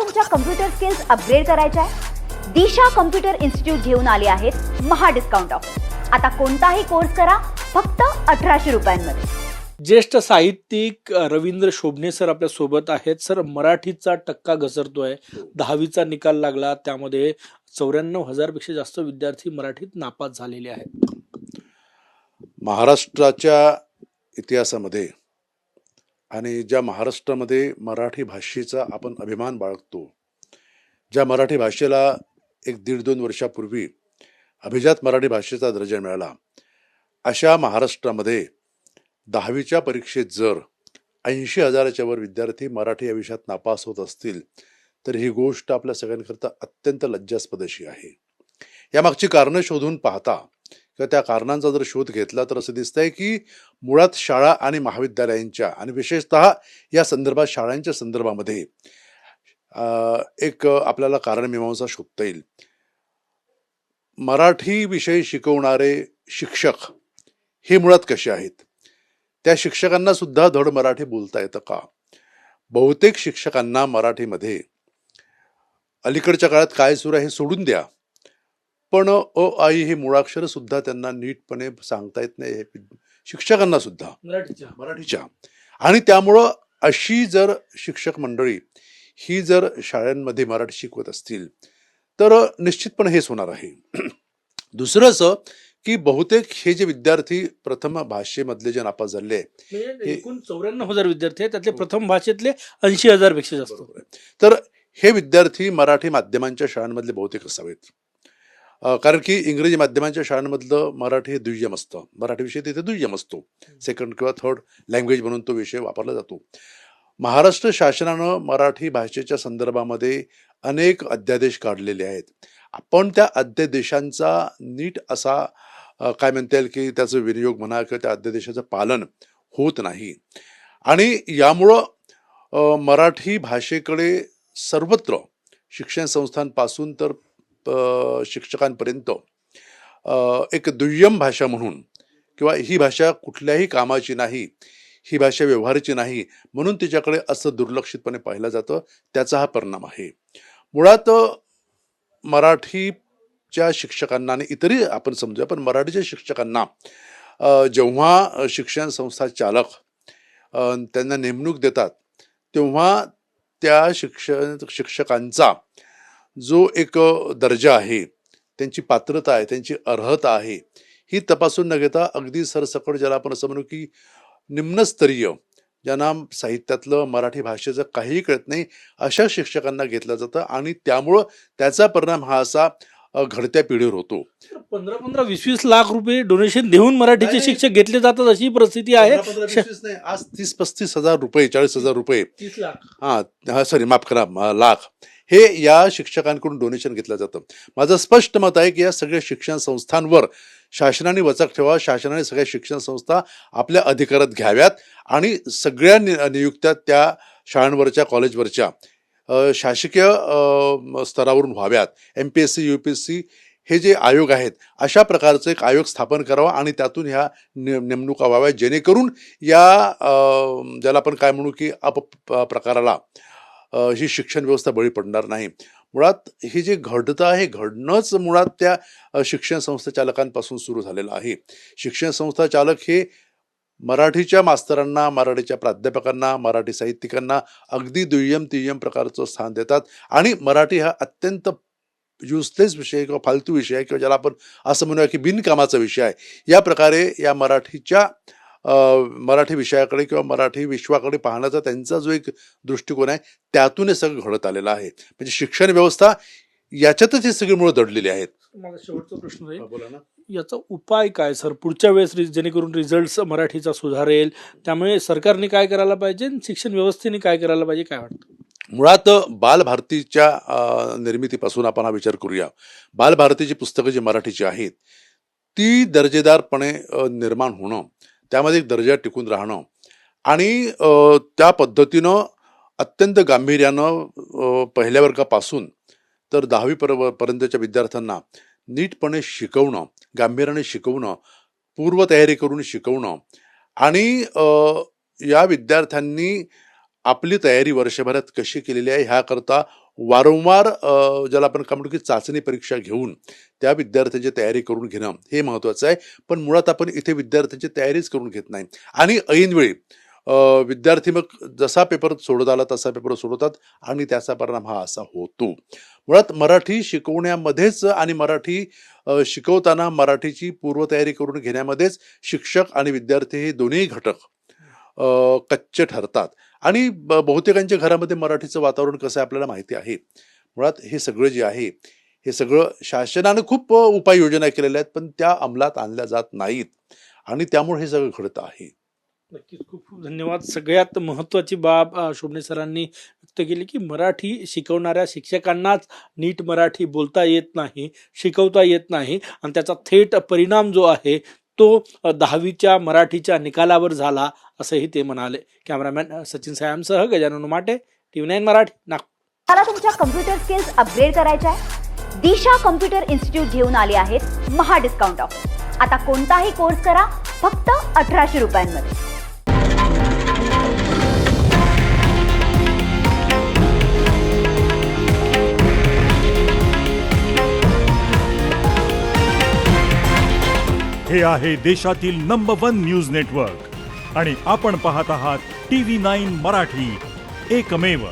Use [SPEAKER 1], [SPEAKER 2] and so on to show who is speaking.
[SPEAKER 1] तुमच्या computer skills upgrade करायच्या आहे? दिशा कम्प्युटर इन्स्टिट्यूट घेऊन आले आहेत महा डिस्काउंट ऑफर. आता कोणताही कोर्स करा फक्त 1800 रुपयांमध्ये.
[SPEAKER 2] ज्येष्ठ साहित्यिक रवींद्र शोभणे सर आपल्या सोबत आहेत. सर, मराठीचा टक्का घसरतोय. 10वीचा निकाल लागला, त्यामध्ये 94,000 पेक्षा जास्त विद्यार्थी मराठीत नापास झालेले आहेत.
[SPEAKER 3] महाराष्ट्राच्या इतिहासामध्ये आणि ज्या महाराष्ट्रामध्ये मराठी भाषेचा आपण अभिमान बाळगतो, ज्या मराठी भाषेला 1-1.5-2 वर्षापूर्वी अभिजात मराठी भाषेचा दर्जा मिळाला, अशा महाराष्ट्रामध्ये 10वीच्या परीक्षेत जर 80,000च्या वर विद्यार्थी मराठी या विषयात नापास होत असतील तर ही गोष्ट आपल्या सगळ्यांकरता अत्यंत लज्जास्पद अशी आहे. यामागची कारणं शोधून पाहता किंवा त्या कारणांचा जर शोध घेतला तर असं दिसतंय की मुळात शाळा आणि महाविद्यालयांच्या आणि विशेषतः या संदर्भात शाळांच्या संदर्भामध्ये एक आपल्याला कारणमीमांसा शोधता येईल. मराठी विषय शिकवणारे शिक्षक हे मुळात कसे आहेत? त्या शिक्षकांना सुद्धा धड मराठी बोलता येतं का? बहुतेक शिक्षकांना मराठीमध्ये अलीकडच्या काळात काय सुरू आहे हे सोडून द्या, पण अ आई हे मुळाक्षर सुद्धा त्यांना नीटपणे सांगता येत नाही, हे शिक्षकांना सुद्धा मराठीच्या. आणि त्यामुळं अशी जर शिक्षक मंडळी ही जर शाळांमध्ये मराठी शिकवत असतील तर निश्चितपणे हेच होणार आहे. दुसरं असं की बहुतेक हे जे विद्यार्थी प्रथम भाषेमधले जे नापास झाले
[SPEAKER 2] म्हणजे एकूण 94,000 विद्यार्थी आहेत, त्यातले प्रथम भाषेतले 80,000 पेक्षा जास्त.
[SPEAKER 3] तर हे विद्यार्थी मराठी माध्यमांच्या शाळांमधले बहुतेक असावेत. कारण की इंग्रजी माध्यमांच्या शाळांमधलं मराठी हे दुय्यम असतं, मराठी विषय तिथे दुय्यम असतो, सेकंड किंवा थर्ड लँग्वेज म्हणून तो विषय वापरला जातो. महाराष्ट्र शासनानं मराठी भाषेच्या संदर्भामध्ये अनेक अध्यादेश काढलेले आहेत. आपण त्या अध्यादेशांचा नीट असा काय म्हणता येईल की त्याचं विनियोग म्हणा किंवा त्या अध्यादेशाचं पालन होत नाही. आणि यामुळं मराठी भाषेकडे सर्वत्र शिक्षण संस्थांपासून तर शिक्षकांपर्यंत एक दुय्यम भाषा म्हणून किंवा ही भाषा कुठल्याही कामाची नाही, ही भाषा व्यवहाराची नाही म्हणून तिच्याकडे असं दुर्लक्षितपणे पाहिलं जातं. त्याचा हा परिणाम आहे. मुळात मराठीच्या शिक्षकांना आणि इतरही आपण समजूया, पण मराठीच्या शिक्षकांना जेव्हा शिक्षण संस्था चालक त्यांना नेमणूक देतात तेव्हा त्या शिक्षकांचा जो एक दर्जा आहे, त्यांची पात्रता आहे, त्यांची अर्हता आहे, ही तपासून न घेता अगदी सरसकट ज्याला आपण असं म्हणू की निम्नस्तरीय, ज्यांना साहित्यातलं मराठी भाषेचं काहीही कळत नाही, अशा शिक्षकांना घेतलं जातं आणि त्यामुळं त्याचा परिणाम हा असा घडत्या पिढीवर होतो.
[SPEAKER 2] 15-20 लाख रुपये डोनेशन देऊन मराठीचे शिक्षक घेतले जातात, अशी परिस्थिती आहे.
[SPEAKER 3] आज 30-35 हजार रुपये, 40,000 रुपये,
[SPEAKER 2] 30 लाख,
[SPEAKER 3] हा सॉरी माफ करा, लाख, हे या शिक्षकांकडून डोनेशन घेतलं जातं. माझं स्पष्ट मत आहे की या सगळ्या शिक्षण संस्थांवर शासनाने वचक ठेवा, शासनाने सगळ्या शिक्षण संस्था आपल्या अधिकारात घ्याव्यात आणि सगळ्या नियुक्त्या त्या शाळांवरच्या, कॉलेजवरच्या शासकीय स्तरावरून व्हाव्यात. MPSC, UPSC हे जे आयोग आहेत, अशा प्रकारचं एक आयोग स्थापन करावा आणि त्यातून ह्या नेमणुका व्हाव्या, जेणेकरून या ज्याला आपण काय म्हणू की प्रकाराला ही शिक्षण व्यवस्था बळी पडणार नाही. मुळात हे जे घडतं आहे, घडणंच मुळात त्या शिक्षण संस्था चालकांपासून सुरू झालेलं आहे. शिक्षण संस्था चालक हे मराठीच्या मास्तरांना, मराठीच्या प्राध्यापकांना, मराठी साहित्यिकांना अगदी दुय्यम तिय्यम प्रकारचं स्थान देतात आणि मराठी हा अत्यंत युजलेस विषय किंवा फालतू विषय आहे किंवा ज्याला आपण असं म्हणूया की बिनकामाचा विषय आहे. या प्रकारे या मराठी विषयाकडे किंवा मराठी विश्वाकडे पाहण्याचा त्यांचा जो एक दृष्टिकोन आहे, त्यातून हे सगळं घडत आलेलं आहे. म्हणजे शिक्षण व्यवस्था याच्यातच हे सगळी मुळे दडलेली आहेत.
[SPEAKER 2] माझा शेवटचा प्रश्न आहे,
[SPEAKER 3] बोला ना.
[SPEAKER 2] याचा उपाय काय सर पुढच्या वेळेस, जेणेकरून रिझल्ट मराठीचा सुधारेल? त्यामुळे सरकारने काय करायला पाहिजे, शिक्षण व्यवस्थेने काय करायला पाहिजे, काय वाटतं?
[SPEAKER 3] मुळात बालभारतीच्या निर्मितीपासून आपण हा विचार करूया. बालभारतीची पुस्तकं जी मराठीची आहेत ती दर्जेदारपणे निर्माण होणं, त्यामध्ये एक दर्जा टिकून राहणं आणि त्या पद्धतीनं अत्यंत गांभीर्यानं पहिल्या वर्गापासून तर 10वी पर्यंतच्या विद्यार्थ्यांना नीटपणे शिकवणं, गांभीर्याने शिकवणं, पूर्वतयारी करून शिकवणं आणि या विद्यार्थ्यांनी आपली तयारी वर्षभरात कशी केलेली आहे ह्याकरता वारंवार ज्याला आपण काय म्हणतो की चाचणी परीक्षा घेऊन त्या विद्यार्थ्यांची तयारी करून घेणं हे महत्त्वाचं आहे. पण मुळात आपण इथे विद्यार्थ्यांची तयारीच करून घेत नाही आणि ऐनवेळी विद्यार्थी मग जसा पेपर सोडत आला तसा पेपर सोडवतात आणि त्याचा परिणाम हा असा होतो. मुळात मराठी शिकवण्यामध्येच आणि मराठी शिकवताना मराठीची पूर्वतयारी करून घेण्यामध्येच शिक्षक आणि विद्यार्थी हे दोन्ही घटक कच्चे ठरतात आणि बहुतेकांच्या घरामध्ये मराठीचं वातावरण कसं आहे आपल्याला माहिती आहे. मुळात हे सगळं जे आहे हे सगळं शासनानं खूप उपाययोजना केलेल्या आहेत पण त्या अंमलात आणल्या जात नाहीत आणि त्यामुळे हे सगळं घडतं आहे.
[SPEAKER 2] नक्कीच खूप खूप धन्यवाद. सगळ्यात महत्त्वाची बाब शोभणे सरांनी व्यक्त केली की मराठी शिकवणाऱ्या शिक्षकांनाच नीट मराठी बोलता येत नाही, शिकवता येत नाही आणि त्याचा थेट परिणाम जो आहे तो 10वीच्या मराठीच्या निकालावर झाला असंही ते म्हणाले. कॅमेरामॅन सचिन सायामसह गजानन उमाटे, TV9 मराठी, नागपूर.
[SPEAKER 1] मला तुमच्या कम्प्युटर स्किल्स अपग्रेड करायच्या आहे? दिशा कम्प्युटर इन्स्टिट्यूट घेऊन आले आहेत महा डिस्काउंट ऑफर. आता कोणताही कोर्स करा फक्त 1800 रुपयांमध्ये.
[SPEAKER 4] हे आहे देशातील नंबर 1 न्यूज नेटवर्क आणि आपण पाहत आहात TV9 मराठी, एकमेव.